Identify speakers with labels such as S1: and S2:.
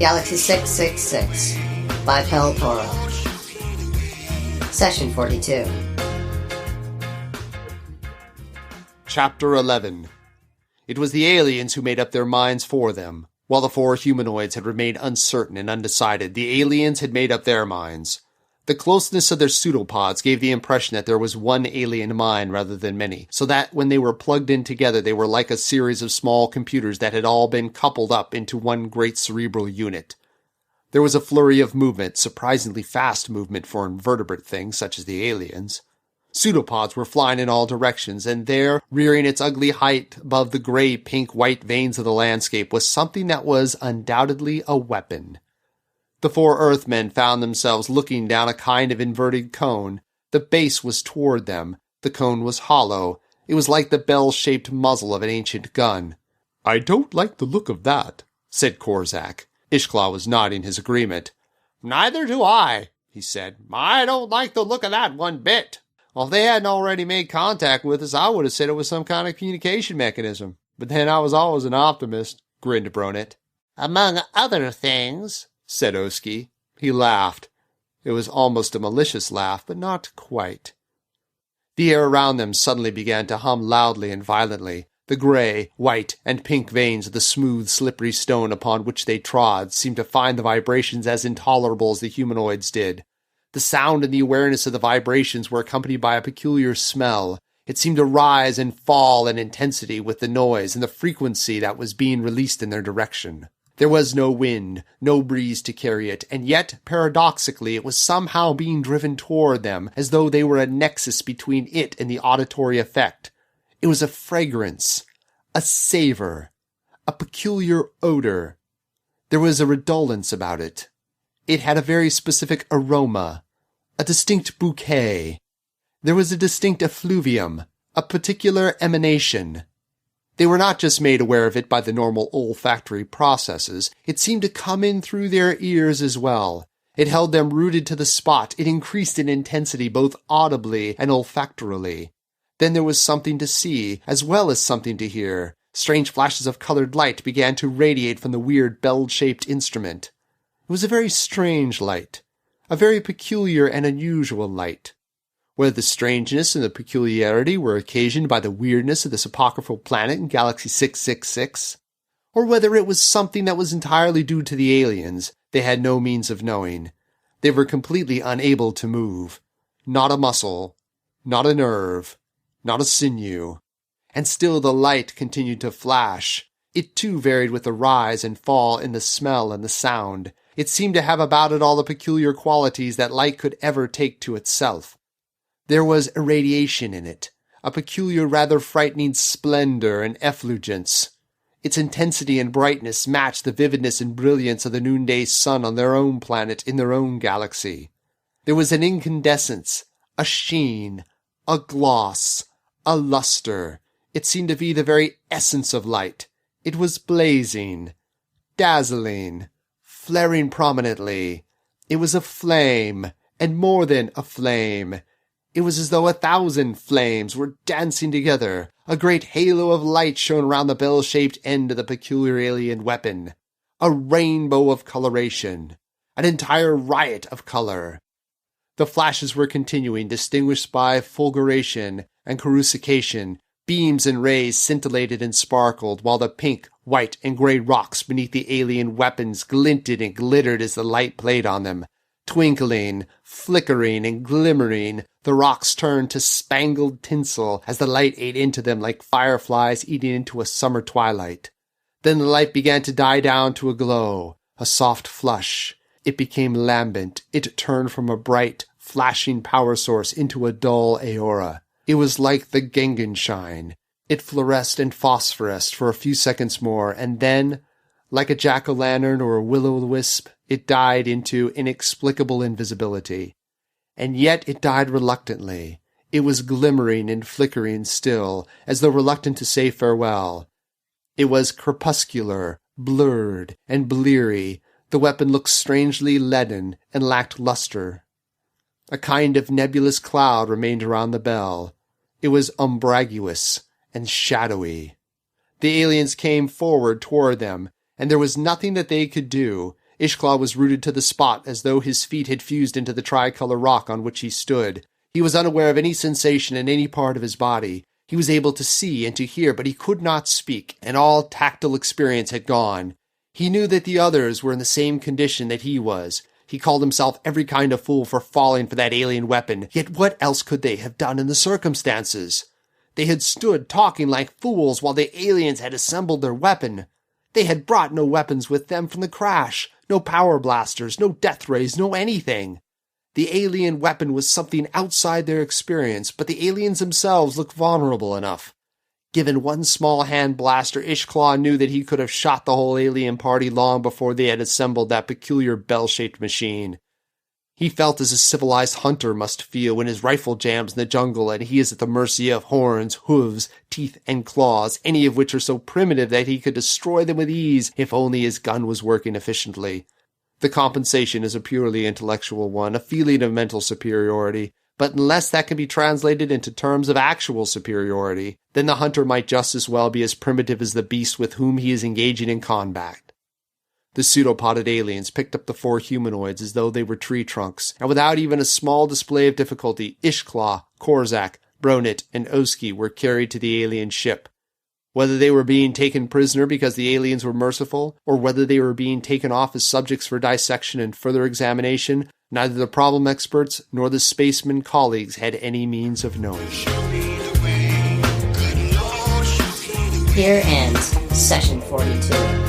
S1: Galaxy 666 by Pel Toro. Session 42.
S2: Chapter 11. It was the aliens who made up their minds for them. While the four humanoids had remained uncertain and undecided, the aliens had made up their minds. The closeness of their pseudopods gave the impression that there was one alien mind rather than many, so that when they were plugged in together they were like a series of small computers that had all been coupled up into one great cerebral unit. There was a flurry of movement, surprisingly fast movement for invertebrate things such as the aliens. Pseudopods were flying in all directions, and there, rearing its ugly height above the gray, pink, white veins of the landscape, was something that was undoubtedly a weapon. The four Earthmen found themselves looking down a kind of inverted cone. The base was toward them. The cone was hollow. It was like the bell-shaped muzzle of an ancient gun. "I don't like the look of that," said Korzak. Ishklaw was nodding his agreement. "Neither do I," he said. "I don't like the look of that one bit. Well, if they hadn't already made contact with us, I would have said it was some kind of communication mechanism. But then I was always an optimist," grinned Bronet. "Among other things," said Oski. He laughed. It was almost a malicious laugh, but not quite. The air around them suddenly began to hum loudly and violently. The gray, white, and pink veins of the smooth, slippery stone upon which they trod seemed to find the vibrations as intolerable as the humanoids did. The sound and the awareness of the vibrations were accompanied by a peculiar smell. It seemed to rise and fall in intensity with the noise and the frequency that was being released in their direction. There was no wind, no breeze to carry it, and yet, paradoxically, it was somehow being driven toward them, as though they were a nexus between it and the auditory effect. It was a fragrance, a savor, a peculiar odor. There was a redolence about it. It had a very specific aroma, a distinct bouquet. There was a distinct effluvium, a particular emanation. They were not just made aware of it by the normal olfactory processes. It seemed to come in through their ears as well. It held them rooted to the spot. It increased in intensity both audibly and olfactorily. Then there was something to see, as well as something to hear. Strange flashes of colored light began to radiate from the weird bell-shaped instrument. It was a very strange light, a very peculiar and unusual light. Whether the strangeness and the peculiarity were occasioned by the weirdness of this apocryphal planet in Galaxy 666, or whether it was something that was entirely due to the aliens, they had no means of knowing. They were completely unable to move. Not a muscle, not a nerve, not a sinew. And still the light continued to flash. It too varied with the rise and fall in the smell and the sound. It seemed to have about it all the peculiar qualities that light could ever take to itself. There was irradiation in it, a peculiar, rather frightening splendor and effulgence. Its intensity and brightness matched the vividness and brilliance of the noonday sun on their own planet in their own galaxy. There was an incandescence, a sheen, a gloss, a luster. It seemed to be the very essence of light. It was blazing, dazzling, flaring prominently. It was a flame, and more than a flame. It was as though 1,000 flames were dancing together. A great halo of light shone around the bell-shaped end of the peculiar alien weapon. A rainbow of coloration. An entire riot of color. The flashes were continuing, distinguished by fulguration and coruscation. Beams and rays scintillated and sparkled, while the pink, white, and gray rocks beneath the alien weapons glinted and glittered as the light played on them. Twinkling, flickering, and glimmering, the rocks turned to spangled tinsel as the light ate into them like fireflies eating into a summer twilight. Then the light began to die down to a glow, a soft flush. It became lambent. It turned from a bright, flashing power source into a dull aurora. It was like the Gengenshine. It fluoresced and phosphoresced for a few seconds more, and then, like a jack-o'-lantern or a will-o'-the-wisp, it died into inexplicable invisibility. And yet it died reluctantly. It was glimmering and flickering still, as though reluctant to say farewell. It was crepuscular, blurred, and bleary. The weapon looked strangely leaden and lacked luster. A kind of nebulous cloud remained around the bell. It was umbraguous and shadowy. The aliens came forward toward them, and there was nothing that they could do. Ishklaw was rooted to the spot as though his feet had fused into the tricolor rock on which he stood. He was unaware of any sensation in any part of his body. He was able to see and to hear, but he could not speak, and all tactile experience had gone. He knew that the others were in the same condition that he was. He called himself every kind of fool for falling for that alien weapon, yet what else could they have done in the circumstances? They had stood talking like fools while the aliens had assembled their weapon. They had brought no weapons with them from the crash, no power blasters, no death rays, no anything. The alien weapon was something outside their experience, but the aliens themselves looked vulnerable enough. Given one small hand blaster, Ishklaw knew that he could have shot the whole alien party long before they had assembled that peculiar bell-shaped machine. He felt as a civilized hunter must feel when his rifle jams in the jungle and he is at the mercy of horns, hooves, teeth, and claws, any of which are so primitive that he could destroy them with ease if only his gun was working efficiently. The compensation is a purely intellectual one, a feeling of mental superiority, but unless that can be translated into terms of actual superiority, then the hunter might just as well be as primitive as the beast with whom he is engaging in combat. The pseudopoded aliens picked up the 4 humanoids as though they were tree trunks, and without even a small display of difficulty, Ishklaw, Korzak, Bronit, and Oski were carried to the alien ship. Whether they were being taken prisoner because the aliens were merciful, or whether they were being taken off as subjects for dissection and further examination, neither the problem experts nor the spacemen colleagues had any means of knowing.
S1: Here ends Session 42.